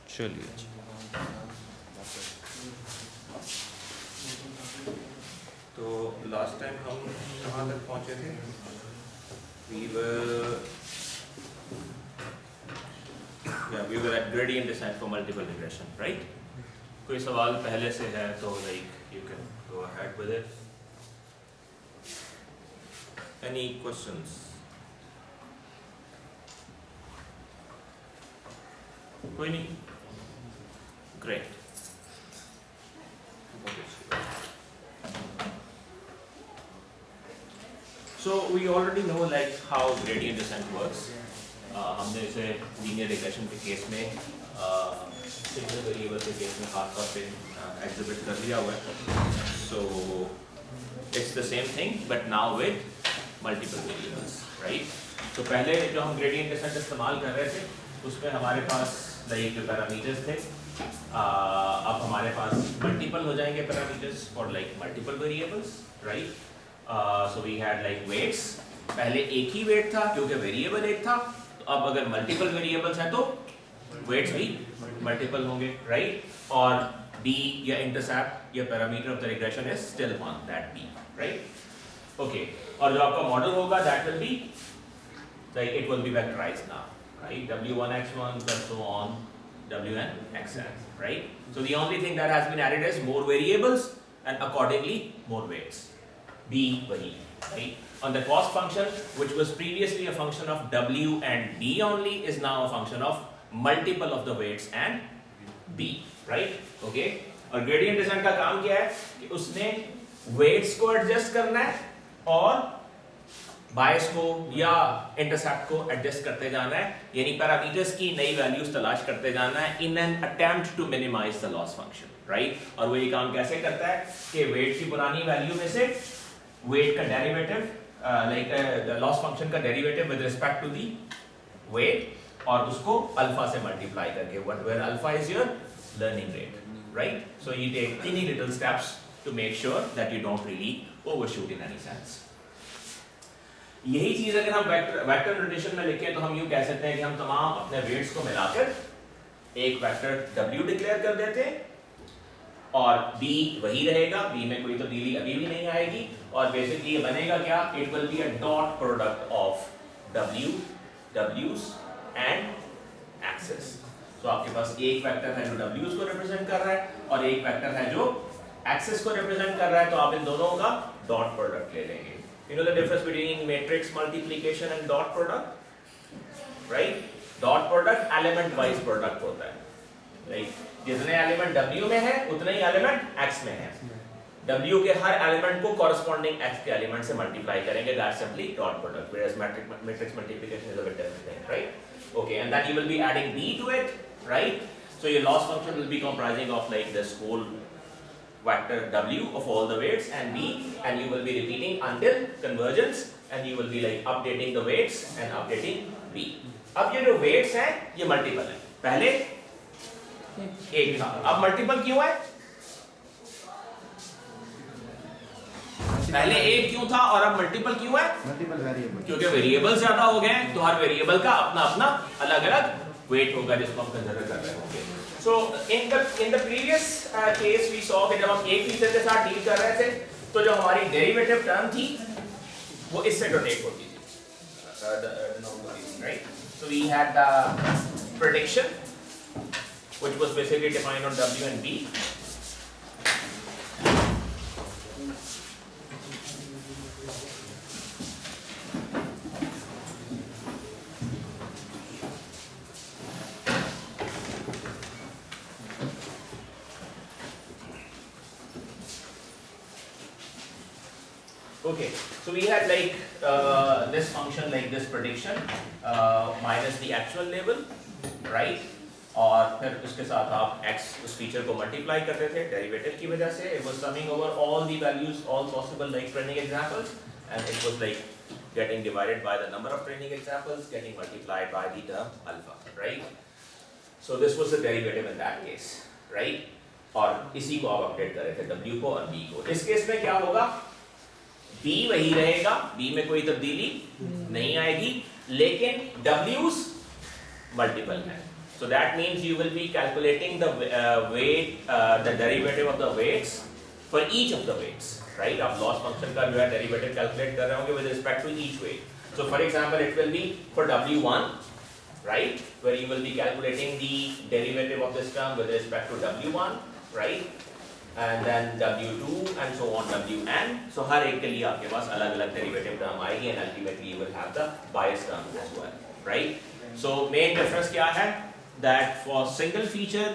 चलिए तो last time हम कहाँ तक पहुँचे थे? we were at gradient descent for multiple regression, right? कोई सवाल पहले से है तो like you can go ahead with it. Any questions? कोई नहीं? Great. So we already know like how gradient descent works. हमने इसे लीनियर रिग्रेशन के केस में सिंगल वेरिएबल के केस में खास तौर पे एग्जिबिट कर लिया हुआ है. So it's the same thing but now with multiple variables, right? तो पहले जो हम ग्रेडियंट डिसेंट इस्तेमाल कर रहे थे उसमें हमारे पास लाइक जो पैरामीटर्स थे, अब हमारे पास मल्टीपल हो जाएंगे parameters for like multiple variables, right? So we had like weights. पहले एक ही वेट था क्योंकि वेरिएबल एक था. अब अगर मल्टीपल वेरिएबल्स हैं तो वेट्स भी मल्टीपल होंगे, राइट? और d या इंटरसेप्ट या parameter of the regression is still one, that b, right? Okay. और जो आपका मॉडल होगा that will be like it will be vectorized now, right? w1x1 plus so on wn(xn), right? So the only thing that has been added is more variables and accordingly more weights. b वही, right? On the cost function, which was previously a function of w and d only, is now a function of multiple of the weights and b, right? Okay. और gradient descent का काम क्या है कि उसने weights को adjust करना है और bias को या intercept को adjust करते जाना है, यानी parameters की नई values तलाश करते जाना है in an attempt to minimize the loss function, right? और वो ये काम कैसे करता है कि weight की पुरानी value में से weight का derivative लॉस फंक्शन का derivative with respect to the weight और उसको अल्फा से मल्टीप्लाई करके, where alpha is your learning rate, right? So you take tiny little steps to make sure that you don't really overshoot in any sense. यही चीज अगर हम vector notation में लिखें तो हम यूं कह सकते हैं कि हम तमाम अपने वेट्स को मिलाकर एक वेक्टर w डिक्लेयर कर देते हैं और b वही रहेगा. b में कोई तब्दीली अभी भी नहीं आएगी और बेसिकली ये बनेगा क्या? It will be a dot product of w, w's and x's. तो आपके पास एक वेक्टर है जो w's को रिप्रेजेंट कर रहा है और एक वेक्टर है जो एक्सेस को रिप्रेजेंट कर रहा है. तो आप इन दोनों का डॉट प्रोडक्ट ले लेंगे. You know the difference between matrix multiplication and dot product, right? Dot product element wise product होता है, राइट? जितने एलिमेंट w में है उतने ही एलिमेंट x में है. w के हर एलिमेंट को कॉरेस्पॉन्डिंग x के एलिमेंट से मल्टीप्लाई करेंगे. That's simply dot product. Whereas matrix multiplication is a bit different thing, right? Okay. And then you will be adding b to it, right? So your loss function will be comprising of like this whole vector w of all the weights and b, and you will be repeating until convergence, and you will be like updating the weights and updating b. अब ये जो weights हैं ये multiple है. पहले एक था, अब मल्टीपल क्यों है? पहले एक क्यों था और अब मल्टीपल क्यों है? मल्टीपल वेरिएबल, क्योंकि वेरिएबल ज्यादा हो गए तो हर वेरिएबल का अपना अपना अलग अलग वेट होगा जिसको हम कंसीडर कर रहे होंगे. So in the previous case we saw कि जब हम एक फीचर के साथ डील कर रहे थे तो जो हमारी डेरिवेटिव टर्म थी वो इससे डोनेट होती थी, right? So we had the prediction which was basically defined on w and b. Okay, so we had like this function like this prediction minus the actual label, right? और फिर उसके साथ आप x उस feature को multiply करते थे derivative की वजह से. It was summing over all the values, all possible like training examples, and it was like getting divided by the number of training examples, getting multiplied by the term alpha, right? So this was the derivative in that case, right? और इसी को आप update कर रहे थे w को और b को. इस केस में क्या होगा? b वही रहेगा, b में कोई तब्दीली नहीं आएगी, लेकिन w's मल्टीपल है. So that means you will be calculating the the derivative of the weights for each of the weights, right? आप loss function का जो है derivative calculate कर रहे होंगे with respect to each weight. So for example, it will be for W1, right? Where you will be calculating the derivative of this term with respect to W1, right? And then W2 and so on Wn. So हर एक के लिए आपके पास अलग-अलग derivative term आएगी and ultimately you will have the bias term as well, right? So main difference क्या है? That for single feature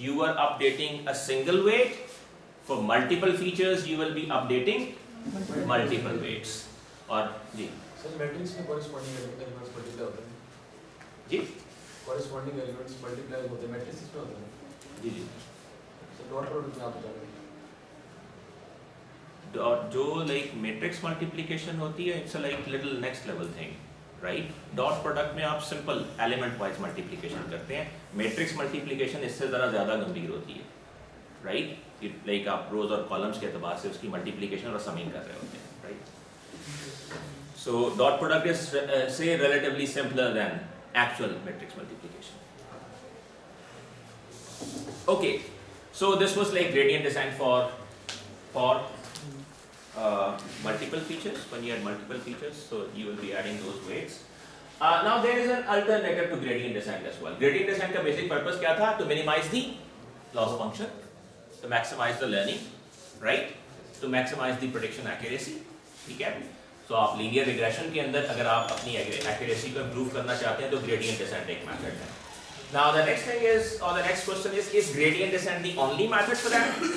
you are updating a single weight. For multiple features you will be updating multiple weights. और जी sir matrix में corresponding elements multiply होते हैं जी corresponding elements multiply होते हैं matrix में होते हैं जी जी सर डॉट प्रोडक्ट में आप बता रहे हैं जो like matrix multiplication होती है it's a like little next level thing. Right dot product में आप सिंपल एलिमेंट वाइज मल्टीप्लिकेशन करते हैं मैट्रिक्स मल्टीप्लिकेशन इससे ज़रा ज़्यादा गंभीर होती है राइट लाइक आप रोज और कॉलम्स के अतबार से उसकी मल्टीप्लिकेशन और समिंग कर रहे होते हैं right so dot product is say relatively simpler than actual matrix multiplication okay so this was like gradient design for multiple features. When you add multiple features, so you will be adding those weights. Now there is an alternative to gradient descent as well. Gradient descent का basic purpose क्या था? To minimize the loss function, to maximize the learning, right? To maximize the prediction accuracy. ठीक है? So आप linear regression के अंदर अगर आप अपनी accuracy को improve करना चाहते हैं तो gradient descent एक method है. Now the next thing is, or the next question is gradient descent the only method for that?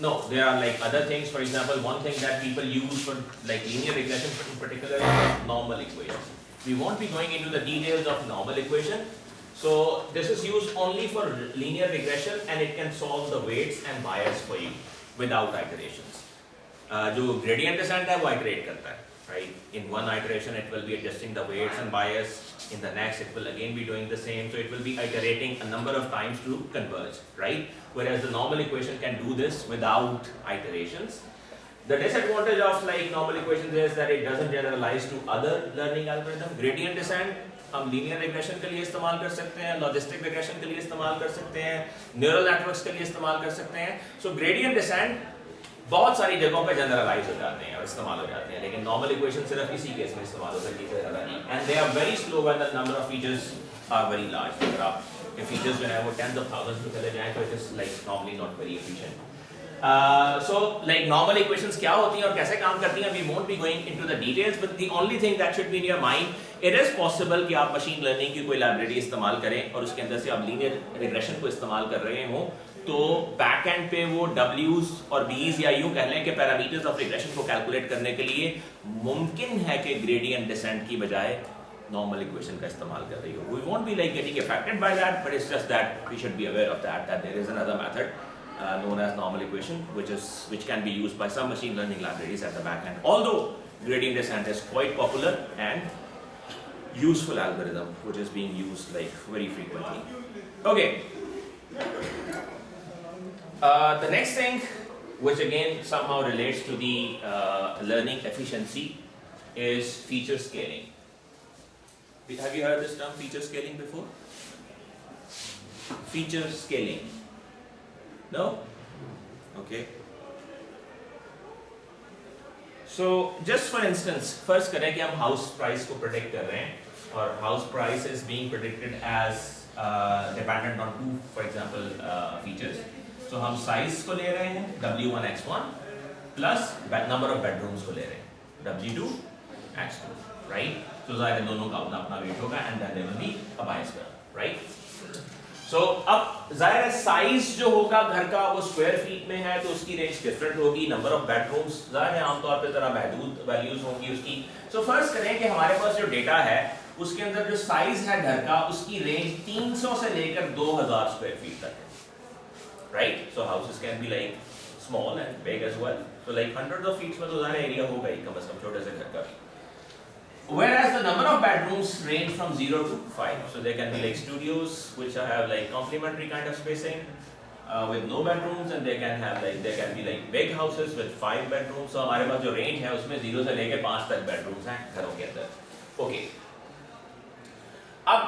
No, there are like other things. For example, one thing that people use for like linear regression in particular is normal equation. We won't be going into the details of normal equation. So this is used only for linear regression and it can solve the weights and bias for you without iterations. जो gradient descent है वो iterate करता है, right? In one iteration it will be adjusting the weights and bias. In the next it will again be doing the same. So it will be iterating a number of times to converge, right? Whereas the normal equation can do this without iterations. The disadvantage of like normal equations is that it doesn't generalize to other learning algorithms. Gradient descent हम linear regression के लिए इस्तेमाल कर सकते हैं, logistic regression के लिए इस्तेमाल कर सकते हैं, neural networks के लिए इस्तेमाल कर सकते हैं. So gradient descent बहुत सारी जगहों पे जनरलाइज हो जाते हैं और इस्तेमाल हो जाते हैं लेकिन नॉर्मल इक्वेशन सिर्फ इसी केस में इस्तेमाल हो सकती है ज़्यादा नहीं and they are very slow when the number of features are very large अगर आप के फीचर्स जो है वो टेंस ऑफ थाउजेंड्स में चले जाएं तो it is like normally not very efficient so like normal equations क्या होती हैं और कैसे काम करती हैं we won't be going into the details but the only thing that should be in your mind it is possible कि आप मशीन लर्निंग की कोई लाइब्रेरी इस्तेमाल करें और उसके अंदर से आप लीनियर रिग्रेशन को इस्तेमाल कर रहे हो तो बैक एंड पे वो W's और B's या यूं कह लें कि पैरामीटर्स ऑफ रिग्रेशन को कैलकुलेट करने के लिए मुमकिन है कि ग्रेडियंट डिसेंट की बजाय नॉर्मल इक्वेशन का इस्तेमाल कर रही हो. We won't be like getting affected by that, but it's just that we should be aware of that there is another method known as normal equation which can be used by some machine learning libraries at the back end. Although gradient descent is quite popular and useful algorithm which is being used like very frequently. Okay. The next thing, which again somehow relates to the learning efficiency, is feature scaling. Have you heard this term feature scaling before? Feature scaling. No? Okay. So just for instance, first करें कि हम house price को predict कर रहे हैं और house price is being predicted as dependent on two, for example, features. So हम size को ले रहे हैं W1 X1 plus number of bedrooms को ले रहे हैं W2 X2, right? So ज़ाहिर दोनों का अपना अपना weight होगा and then there will be a bias curve, right? So अब ज़ाहिर है size जो होगा घर का वो square feet में है तो उसकी range different होगी. Number of bedrooms ज़ाहिर है आमतौर पे ज़रा महदूद values होंगी उसकी. So first करें कि हमारे पास जो data है उसके अंदर जो size है घर का उसकी range 300 से लेकर 2000 square feet तक है. Right? So houses can be like small and big as well. So like hundreds of feet में तो ज़्यादा area होगा ही कम से कम छोटे से घर का भी. Whereas the number of bedrooms range from 0 to 5. So there can be like studios which have like complementary kind of spacing with no bedrooms and they can be like big houses with 5 bedrooms. So हमारे पास जो range है उसमें 0 से लेके 5 तक bedrooms हैं घरों के अंदर. Okay. अब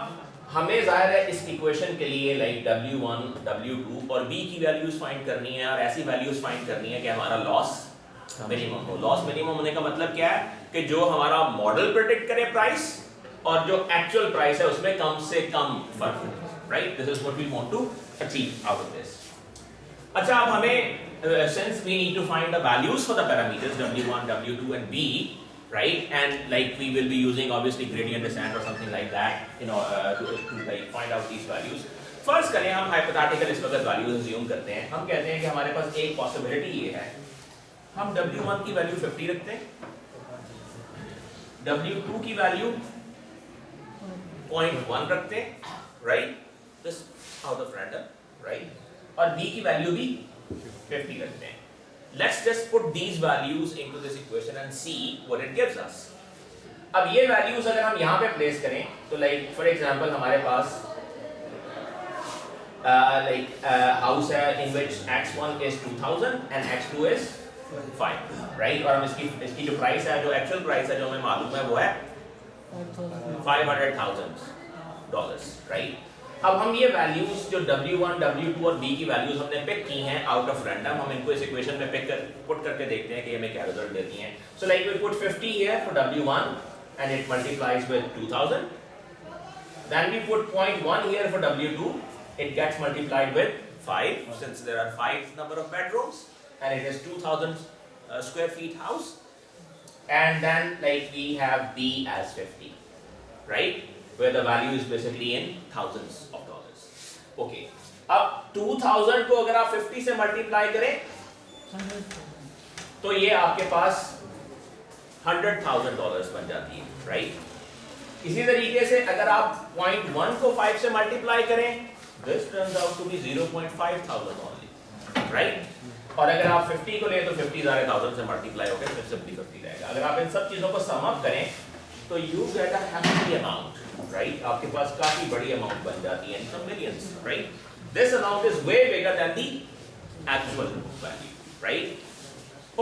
हमें जाहिर है इस इक्वेशन के लिए लाइक W1, W2 और B की वैल्यूज फाइंड करनी है और ऐसी वैल्यूज फाइंड करनी है कि हमारा लॉस मिनिमम हो। लॉस मिनिमम होने का मतलब क्या है कि जो हमारा मॉडल प्रेडिक्ट करे प्राइस और जो एक्चुअल प्राइस है उसमें कम से कम फर्क हो, right? This is what we want to achieve out of this. अच्छा, अब हमें since we need to find the values for the parameters W1, W2 and B, right? And like we will be using obviously gradient descent or something like that, you know, to like find out these values. First करें हम hypothetical इस वक्त values assume करते हैं। हम कहते हैं कि हमारे पास एक possibility ये है, हम W1 की वैल्यू 50 रखते हैं, W2 की वैल्यू 0.1 रखते हैं, right? Just out of random, right? और B की वैल्यू भी 50 रखते हैं। Let's just put these values into this equation and see what it gives us. अब ये values अगर हम यहाँ पे place करें तो like for example हमारे पास house है in which x1 is 2000 and x2 is 5, right? और हम इसकी जो price है, जो actual price है जो हमें मालूम है वो है $500,000, right? अब हम ये वैल्यूज जो W1, W2 और B की वैल्यूज हमने पिक की हैं आउट ऑफ रैंडम, हम इनको इस इक्वेशन में पुट करके देखते हैं कि हमें क्या रिजल्ट देती हैं। So like we put 50 here for W1 and it multiplies with 2000. Then we put 0.1 here for W2, it gets multiplied with 5 since there are 5 number of bedrooms and it is 2000 square feet house. And then like we have B as 50, right? Where the value is basically in thousands of dollars. Okay. अब 2000 को अगर आप 50 से multiply करें तो ये आपके पास $100,000 बन जाती है, राइट? इसी तरीके से अगर आप 0.1 को 5 से मल्टीप्लाई करें, this turns out to be 0.5 thousand only, right? और अगर आप 50 को लें तो 50 ज़ारे 1000 से मल्टीप्लाई होकर फिर सिंपली 50 रहेगा। अगर आप इन सब चीजों को सम अप करें तो you get a hefty amount, right? आपके पास काफी बड़ी अमाउंट बन जाती है, some millions, right? This amount is way bigger than the actual value, right?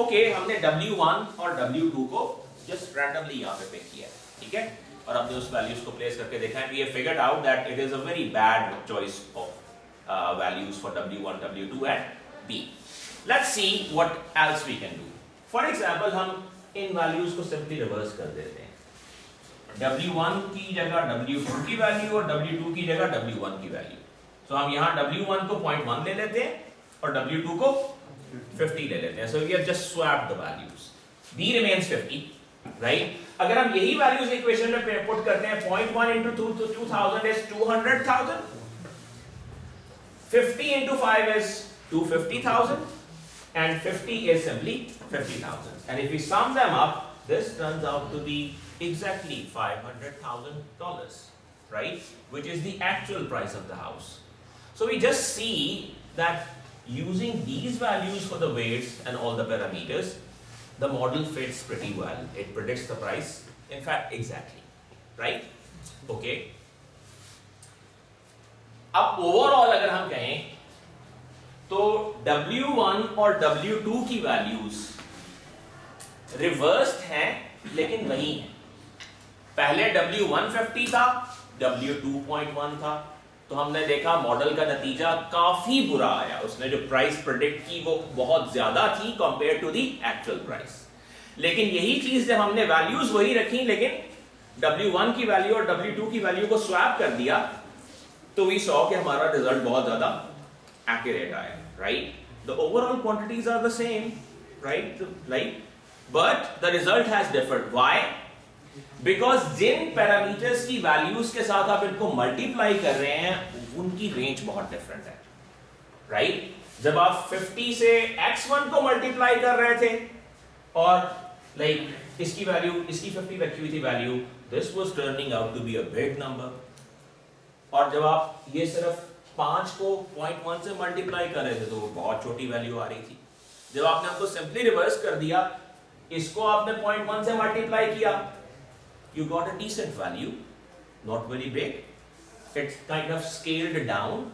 Okay, हमने W1 और W2 को just randomly यहाँ पे पिक किया, ठीक है? और हमने उस values को place करके देखा है, we have figured out that it is a very bad choice of values for W1, W2 and B. Let's see what else we can do. For example, हम इन values को simply reverse कर देते हैं। W1 की जगह W2 की value और W2 की जगह W1 की वैल्यू। तो हम यहाँ W1 को 0.1 ले लेते हैं और W2 को 50 ले लेते हैं। So we have just swapped the values. B remains 50, right? अगर हम यही वैल्यूज इक्वेशन में पुट करते हैं, 0.1 into 2000 is 200,000, 50 into 5 is 250,000 and 50 is simply 50,000. And if we sum them up, this turns out to be exactly $500,000, right? Which is the actual price of the house. So we just see that using these values for the weights and all the parameters, the model fits pretty well. It predicts the price, in fact, exactly, right? Okay. अब overall अगर हम कहें तो W1 और W2 की values reversed हैं लेकिन वही हैं। पहले W1 50 था, W2 0.1 था, तो हमने देखा मॉडल का नतीजा काफी बुरा आया। उसने जो प्राइस प्रेडिक्ट की वो बहुत ज्यादा थी compare to the actual price. लेकिन यही चीज जब हमने वैल्यूज वही रखी लेकिन W1 की वैल्यू और W2 की वैल्यू को स्वैप कर दिया तो वी सॉ कि हमारा रिजल्ट बहुत ज्यादा एक्यूरेट आया, right? The overall quantities are the same, right? Like but the result has differed. Why? Because जिन पैरामीटर्स की वैल्यूज के साथ आप इनको मल्टीप्लाई कर रहे हैं उनकी रेंज बहुत डिफरेंट है, राइट? जब आप 50 से x1 को मल्टीप्लाई कर रहे थे और लाइक इसकी वैल्यू, इसकी 50 रखी हुई थी value, this was turning out to be a big number. और जब आप ये सिर्फ 5 को 0.1 से मल्टीप्लाई कर रहे थे तो वो बहुत छोटी वैल्यू आ रही थी। जब आपने हमको सिंपली रिवर्स कर दिया, इसको आपने 0.1 से मल्टीप्लाई किया, you got a decent value, not very big, it's kind of scaled down,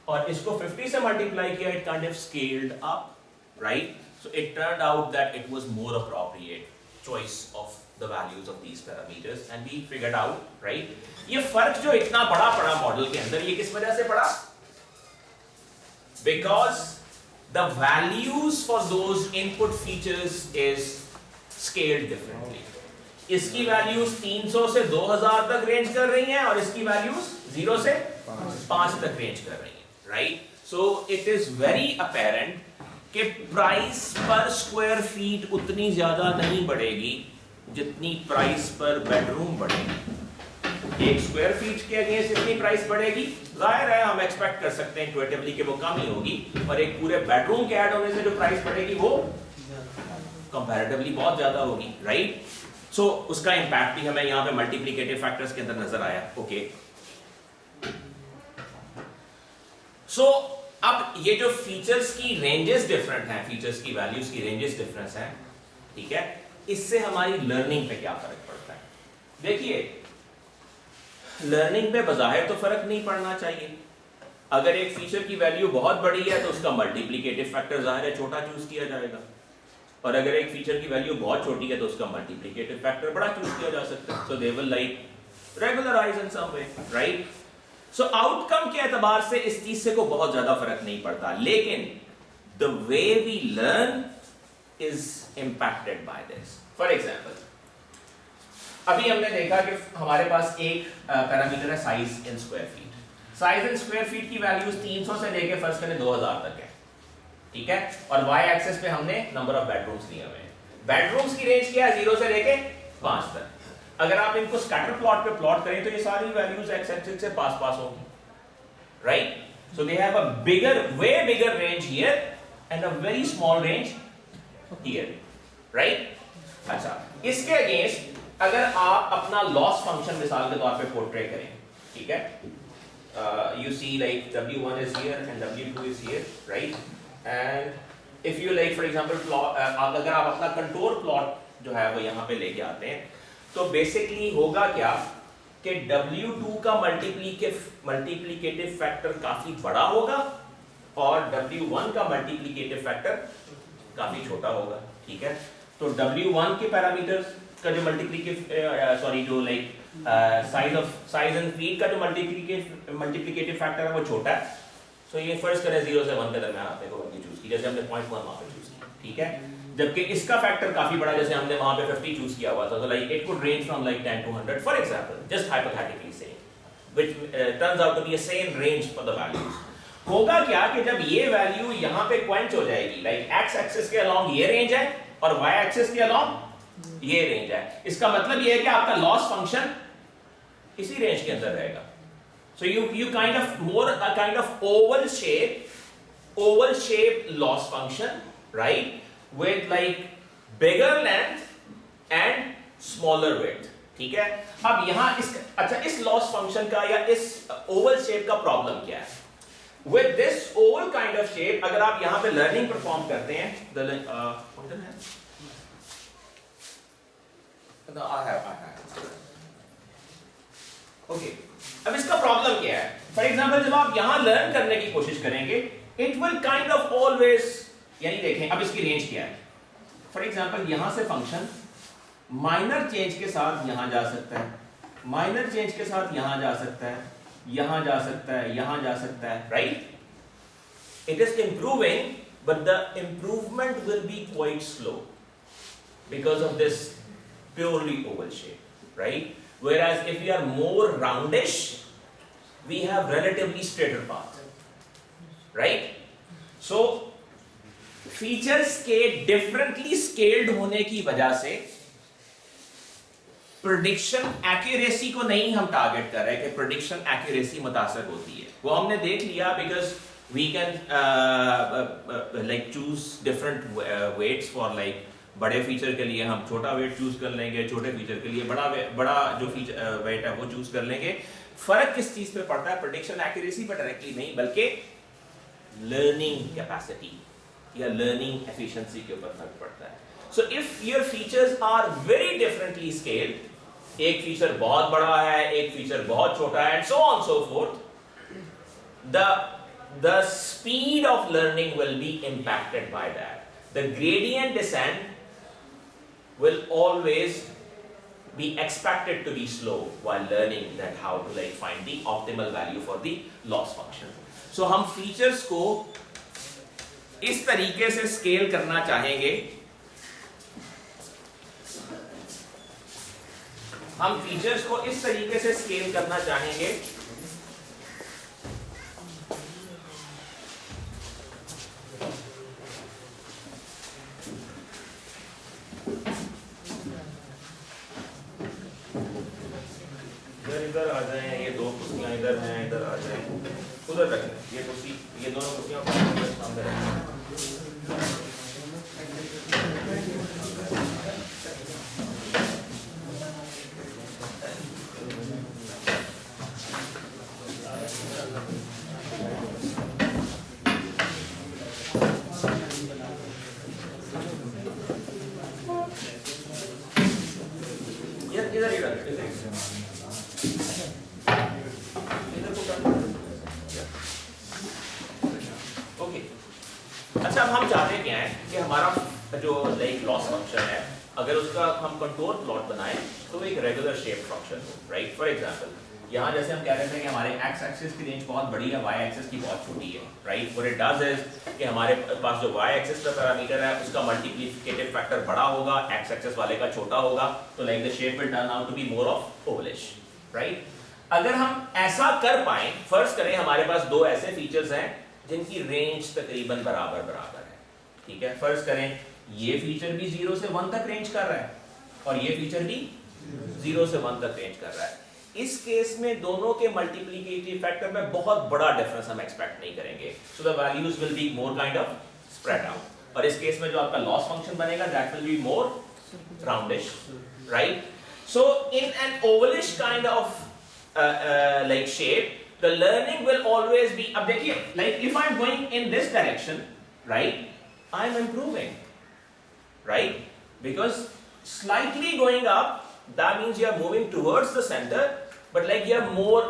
और इसको 50 से मल्टीप्लाई किया, it kind of scaled up, right? So it turned out that it was more appropriate. choice of the values of these parameters and we figured out, right? ये फर्क जो इतना बड़ा पड़ा मॉडल के अंदर, ये किस वजह से पड़ा? Because the values for those input features is scaled differently. इसकी वैल्यूज 300 से 2000 तक रेंज कर रही हैं और इसकी वैल्यूज 0 से 5 तक रेंज कर रही हैं, right? So it is very apparent कि प्राइस पर स्क्वायर फीट उतनी ज्यादा नहीं बढ़ेगी जितनी प्राइस पर बेडरूम बढ़ेगी। एक स्क्वायर फीट के अगेंस्ट जितनी प्राइस बढ़ेगी, जाहिर है हम एक्सपेक्ट कर सकते हैं इंट्यूटिवली कि वो कम ही होगी, पर एक पूरे बेडरूम के ऐड होने से जो प्राइस बढ़ेगी वो कंपैरेटिवली बहुत ज्यादा होगी, राइट? सो उसका इंपैक्ट भी हमें यहाँ पे मल्टीप्लिकेटिव फैक्टर्स के अंदर नजर आया। ओके, सो अब ये जो फीचर्स की रेंजेस डिफरेंट हैं, फीचर्स की वैल्यूज की रेंजेस डिफरेंस हैं, ठीक है, इससे हमारी लर्निंग पे क्या फर्क पड़ता है? देखिए, लर्निंग पे बजाहिर तो फर्क नहीं पड़ना चाहिए। अगर एक फीचर की वैल्यू बहुत बड़ी है तो उसका मल्टीप्लिकेटिव फैक्टर जाहिर है छोटा चूज किया जाएगा, और अगर एक फीचर की वैल्यू बहुत छोटी है तो उसका मल्टीप्लिकेटिव फैक्टर बड़ा चूज किया जा सकता है। So they will like regularize in some way, right? So outcome के एतबार से इस चीज से को बहुत ज्यादा फर्क नहीं पड़ता, लेकिन the way we learn is impacted by this. For example, अभी हमने देखा कि हमारे पास एक पैरामीटर है size in square feet. Size in square feet की वैल्यूज 300 से लेके फर्स्ट करें 2000 तक है, ठीक है, और y एक्सिस पे हमने नंबर ऑफ बेडरूम्स लिए हुए हैं। बेडरूम्स की रेंज क्या है? 0 से लेके 5 तक। अगर आप इनको स्कैटर प्लॉट पे प्लॉट करें तो ये सारी वैल्यूज एक्स एक्सिस से पास होंगी, right? So they have a bigger, way bigger range here and a very small range here, right? अच्छा, इसके अगेंस्ट अगर आप अपना लॉस फंक्शन मिसाल के तौर पे पोर्ट्रे करें, ठीक है, you see like w1 is here and w2 is here, right? And if you like for example plot, अगर आप अपना कंटूर प्लॉट जो है वो यहाँ पे लेके आते हैं तो बेसिकली होगा क्या कि w2 का मल्टीप्लिकेटिव फैक्टर काफी बड़ा होगा और w1 का मल्टीप्लिकेटिव फैक्टर काफी छोटा होगा, ठीक है? तो w1 के पैरामीटर्स का जो जो लाइक साइज एंड फीट का जो मल्टीप्लिकेटिव फैक्टर है वो छोटा है। सो ये फर्स्ट करें 0 से 1 के दरमियान आपने को वैल्यू चूज की, जैसे हमने 0.1 वहां पे चूज किया, ठीक है? जबकि इसका फैक्टर काफी बड़ा, जैसे हमने वहां पे 50 चूज किया हुआ था, तो like it could range from like 10 to 100 for example, just hypothetically saying, which turns out to be a same range for the values. होगा क्या कि जब ये वैल्यू यहाँ पे क्वेंच हो जाएगी, लाइक एक्स एक्सिस के अलोंग ये रेंज है और वाई एक्सिस के अलोंग ये रेंज है, इसका मतलब ये है कि आपका लॉस फंक्शन इसी रेंज के अंदर रहेगा। So you kind of more a kind of oval shape loss function, right? With like bigger length and smaller width, ठीक है? अब यहाँ इस loss function का या इस oval shape का problem क्या है? With this oval kind of shape, अगर आप यहाँ पे learning perform करते हैं, pointer है? No, I have. Okay. अब इसका प्रॉब्लम क्या है? फॉर एग्जाम्पल जब आप यहां लर्न करने की कोशिश करेंगे, it will kind of always, यानी देखें अब इसकी रेंज क्या है। फॉर एग्जाम्पल यहां से फंक्शन माइनर चेंज के साथ यहां जा सकता है, माइनर चेंज के साथ यहां जा सकता है, यहां जा सकता है, यहां जा सकता है, right? It is improving but the improvement will be quite slow because of this purely Oval shape, right? Whereas if we are more roundish, we have relatively straighter path, right? So features के differently scaled होने की वजह से prediction accuracy को नहीं हम target कर रहे कि prediction accuracy मुतासर होती है, वो हमने देख लिया because we can like choose different weights for like बड़े फीचर के लिए हम छोटा वेट चूज कर लेंगे, छोटे फीचर के लिए बड़ा जो फीचर वेट है वो चूज कर लेंगे। फर्क किस चीज पे पड़ता है? प्रेडिक्शन एक्यूरेसी पे डायरेक्टली नहीं, बल्कि लर्निंग कैपेसिटी या लर्निंग एफिशिएंसी के ऊपर फर्क पड़ता है। So if your features are very differently scaled, एक फीचर बहुत बड़ा है, एक फीचर बहुत छोटा है, and so on so forth, the speed of learning will be impacted by that. The gradient descent will always be expected to be slow while learning that how to like find the optimal value for the loss function. So हम features को इस तरीके से scale करना चाहेंगे, हम features को इस तरीके से scale करना चाहेंगे इधर आ जाएं, ये दो कुर्सियां इधर हैं, इधर आ जाएं, उधर रखें, ये कुर्सी, ये दोनों कुर्सियां सामने रखें। इधर इधर ओके। अच्छा, अब हम चाहते क्या है कि हमारा जो लाइक लॉस फंक्शन है, अगर उसका हम कंटूर प्लॉट बनाएं तो एक रेगुलर शेप फंक्शन हो, राइट। फॉर एग्जांपल यहाँ जैसे हम कह रहे थे कि हमारे एक्स एक्सिस की रेंज बहुत बड़ी है, वाई एक्सिस की बहुत छोटी है, right. What it does is कि हमारे पास जो वाई एक्सिस का पैरामीटर है उसका मल्टीप्लिकेटिव फैक्टर बड़ा होगा, एक्स एक्सिस वाले का छोटा होगा, तो like the shape will turn out to be more of ovalish, right. अगर हम ऐसा कर पाए, फर्ज करें हमारे पास दो ऐसे फीचर्स हैं जिनकी रेंज तकरीबन बराबर बराबर है, ठीक है। फर्ज करें ये फीचर भी 0 से 1 तक रेंज कर रहा है और ये फीचर भी 0 से 1 तक रेंज कर रहा है। इस केस में दोनों के मल्टीप्लिकेटिव फैक्टर में बहुत बड़ा डिफरेंस हम एक्सपेक्ट नहीं करेंगे, so the values will be more kind of spread out. और इस केस में जो आपका लॉस फंक्शन बनेगा that will be more roundish, right. So in an ovalish kind of like shape, the learning will always be, अब देखिए like if I'm going in this direction, right, I'm improving, right, because slightly going up that means you are moving towards the center, but like you have more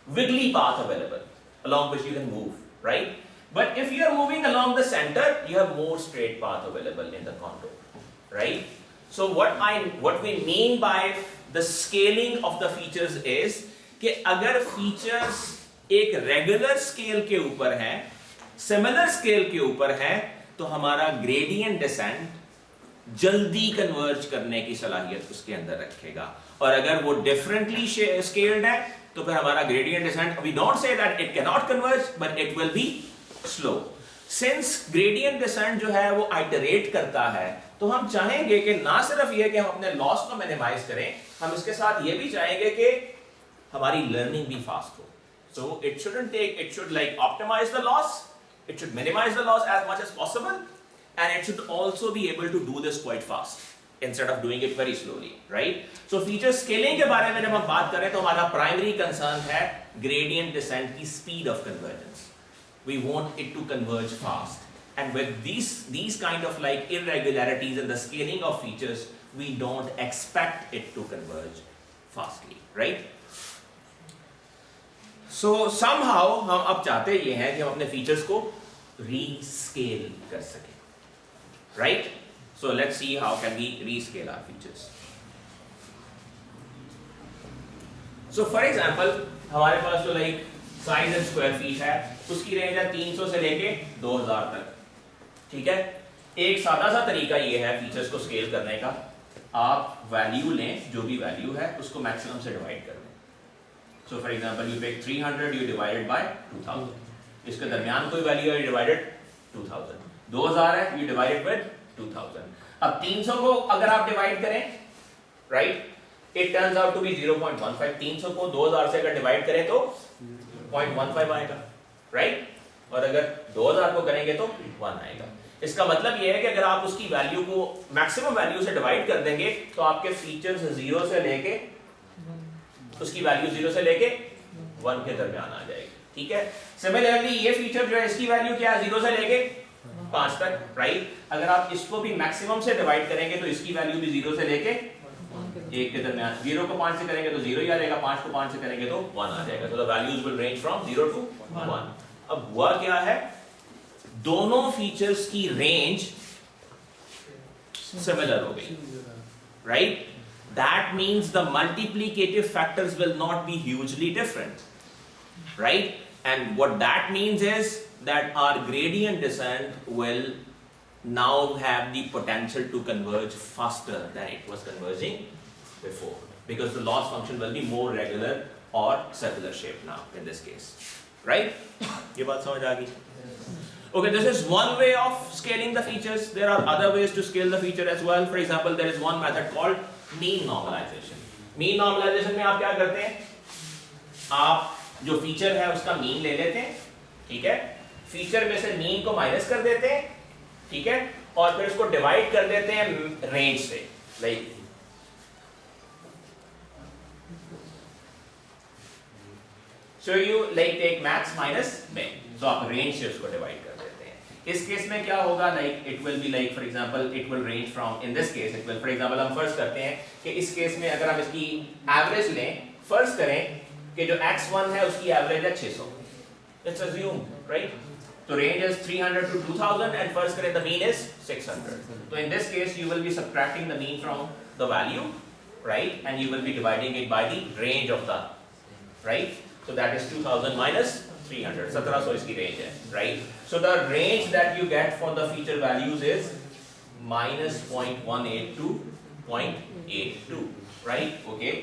wiggly path available along which you can move, right. But if you are moving along the center you have more straight path available in the contour, right. So what we mean by the scaling of the features is कि अगर features एक regular scale के ऊपर है, similar scale के ऊपर है, तो हमारा ग्रेडियंट डिसेंट जल्दी कन्वर्ज करने की सलाहियत उसके अंदर रखेगा। और अगर वो डिफरेंटली स्केल्ड है तो फिर हमारा gradient descent, we don't say that it can not converge but it will be slow. Since gradient descent जो है वो आइटरेट करता है, तो हम चाहेंगे कि ना सिर्फ ये कि हम अपने लॉस को मिनिमाइज करें, हम इसके साथ ये भी चाहेंगे कि हमारी लर्निंग भी फास्ट हो। So it should like optimize the loss, it should minimize the loss as much as possible, and it should also be able to do this quite fast instead of doing it very slowly, right? So feature scaling के बारे में जब हम बात करें तो हमारा primary concern है gradient descent की speed of convergence. We want it to converge fast, and with these kind of like irregularities in the scaling of features, we don't expect it to converge fastly, right? So somehow हम अब चाहते ये हैं कि हम अपने features को rescale कर सकें, right? So let's see how can we rescale our features. So for example हमारे पास जो like size and square feet है उसकी रेंज है 300 से लेके 2000 तक, ठीक है। एक सादा सा तरीका ये है फीचर्स को स्केल करने का, आप वैल्यू लें, जो भी वैल्यू है उसको मैक्सिमम से डिवाइड कर दें। So for example you pick 300, you divide it by 2000, इसके दरमियान कोई वैल्यू है, you divided 2000, 2000 है, you divide it with 2000। अब 300 को अगर आप डिवाइड करें, right, it turns out to be 0.15, 300 को 2000 से अगर डिवाइड करें तो 0.15 आएगा, right, और अगर 2000 को करेंगे तो 1 आएगा। इसका मतलब ये है कि अगर आप उसकी वैल्यू को मैक्सिमम वैल्यू से डिवाइड कर देंगे तो आपके फीचर्स 0 से लेके उसकी वैल्यू 0 से लेके 1 के दरमियान आ जाएगी, ठीक है। सिमिलरली ये फीचर जो है इसकी वैल्यू क्या है, 0 से लेके 5 तक, राइट। अगर आप इसको भी मैक्सिमम से डिवाइड करेंगे तो इसकी वैल्यू भी 0 से लेके 1 के दरमियान, 0 को 5 से करेंगे तो 0 ही आ जाएगा, 5 को 5 से करेंगे तो 1 आ जाएगा। So the values will range from 0 to 1। अब हुआ क्या है, दोनों फीचर्स की रेंज सिमिलर हो गई, right? That means the multiplicative factors will not be hugely different, right? And what that means is that our gradient descent will now have the potential to converge faster than it was converging before, because the loss function will be more regular or circular shape now in this case, right? ये बात समझ आ गई? Okay, this is one way of scaling the features. There are other ways to scale the feature as well. For example, there is one method called mean normalization. Mean normalization में आप क्या करते हैं? आप जो feature है उसका mean ले लेते हैं, ठीक है? फीचर में से मीन को माइनस कर देते हैं, ठीक है, और फिर उसको डिवाइड कर देते हैं रेंज से, like so you like take max minus min, तो आप रेंज से उसको डिवाइड कर देते हैं। इस केस में क्या होगा, like it will be like for example it will range from, in this case it will, for example हम फर्स्ट करते हैं कि इस केस में अगर हम इसकी एवरेज लें, फर्स्ट करें कि जो x1 है उसकी एवरेज है 600, it's assumed, right? So range is 300 to 2000 and first the mean is 600. So in this case you will be subtracting the mean from the value, right? And you will be dividing it by the range of the, right? So that is 2000 minus 300. 1700 is the range, right? So the range that you get for the feature values is minus 0.18 to 0.82, right? Okay.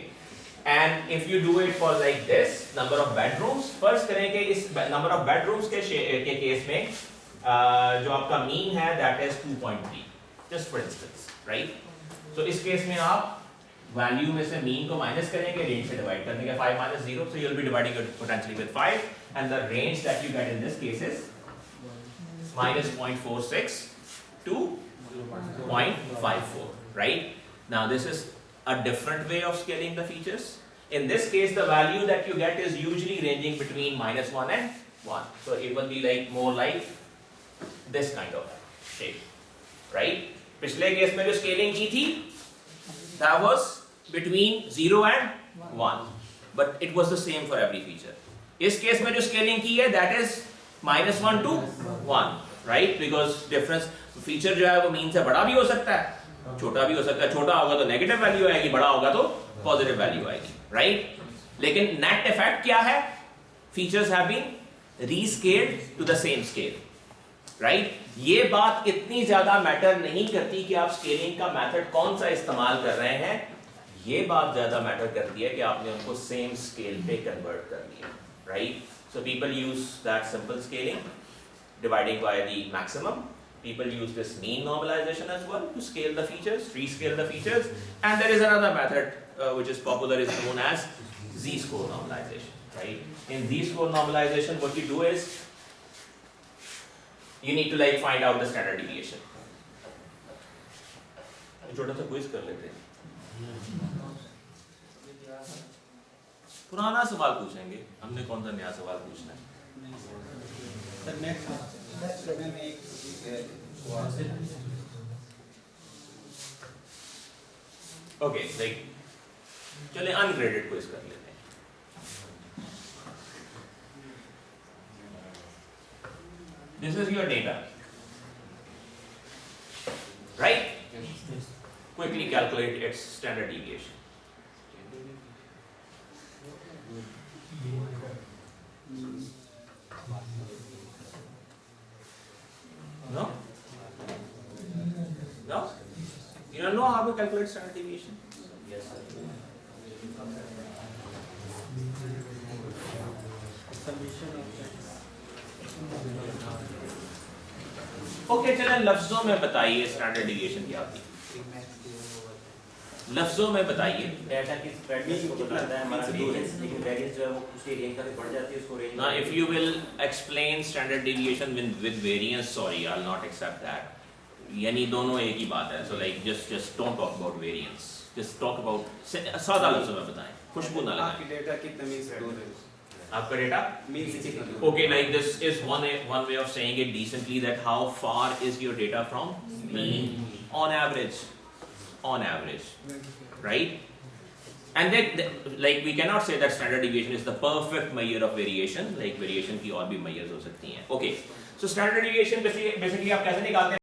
And if you do it for like this number of bedrooms, first करेंगे इस number of bedrooms के case में जो आपका mean है that is 2.3, just for instance, right? So इस case में आप value में से mean को minus करेंगे, range से divide कर देंगे, 5 minus 0, so you will be dividing it potentially with 5, and the range that you get in this case is minus 0.46 to 0.54, right? Now this is a different way of scaling the features. In this case, the value that you get is usually ranging between -1 and 1. So it will be like more like this kind of shape, right? पिछले case में जो scaling की थी, that was between 0 and 1, but it was the same for every feature. इस case में जो scaling की है, that is -1 to 1, right? Because difference feature जो है वो mean से बड़ा भी हो सकता है, छोटा भी हो सकता है, छोटा होगा तो नेगेटिव वैल्यू आएगी, बड़ा होगा तो पॉजिटिव वैल्यू आएगी, राइट? लेकिन नेट इफेक्ट क्या है? Features have been rescaled to the same scale, right? ये बात इतनी ज्यादा मैटर नहीं करती कि आप स्केलिंग का मेथड कौन सा इस्तेमाल कर रहे हैं, ये बात ज्यादा मैटर करती है कि आपने उनको सेम स्केल पे कन्वर्ट कर लिया, right? So people use that simple scaling, dividing by the maximum. People use this mean normalization as well to scale the features, rescale the features, and there is another method which is popular, is known as z-score normalization, right? In z-score normalization, what you do is you need to like find out the standard deviation. छोटा सा quiz कर लेते हैं. पुराना सवाल पूछेंगे, हमने कौन सा नया सवाल पूछना है? Okay, like चले अनग्रेडेड क्विज कर लेते हैं. This is your data, right? Quickly calculate its standard deviation. No? No? You don't know how to calculate standard deviation? Yes, sir. Okay, चलें लफ्जों में बताइए स्टैंडर्ड डिविएशन क्या होती है? लफ्जों में बताइए. डेटा की स्प्रेड को बताता है हमारा वेरिएंस, लेकिन वेरिएंस जो है वो उसके रेंज का भी बढ़ जाती है, उसको range. Now if you will explain standard deviation with variance, sorry, I'll not accept that. यानी दोनों एक ही बात है. So like just don't talk about variance. Just talk about सादा लफ्जों में बताएं. खुशबू ना लगाएं. आपकी डेटा कितना मीन से दूर है? आपका डेटा मीन से कितना दूर? Okay, like this is one way of saying it decently, that how far is your data from mean on average, right? And then like we cannot say that standard deviation is the perfect measure of variation. Like variation की और भी measures हो सकती हैं. Okay, so standard deviation basically आप कैसे निकालते हैं?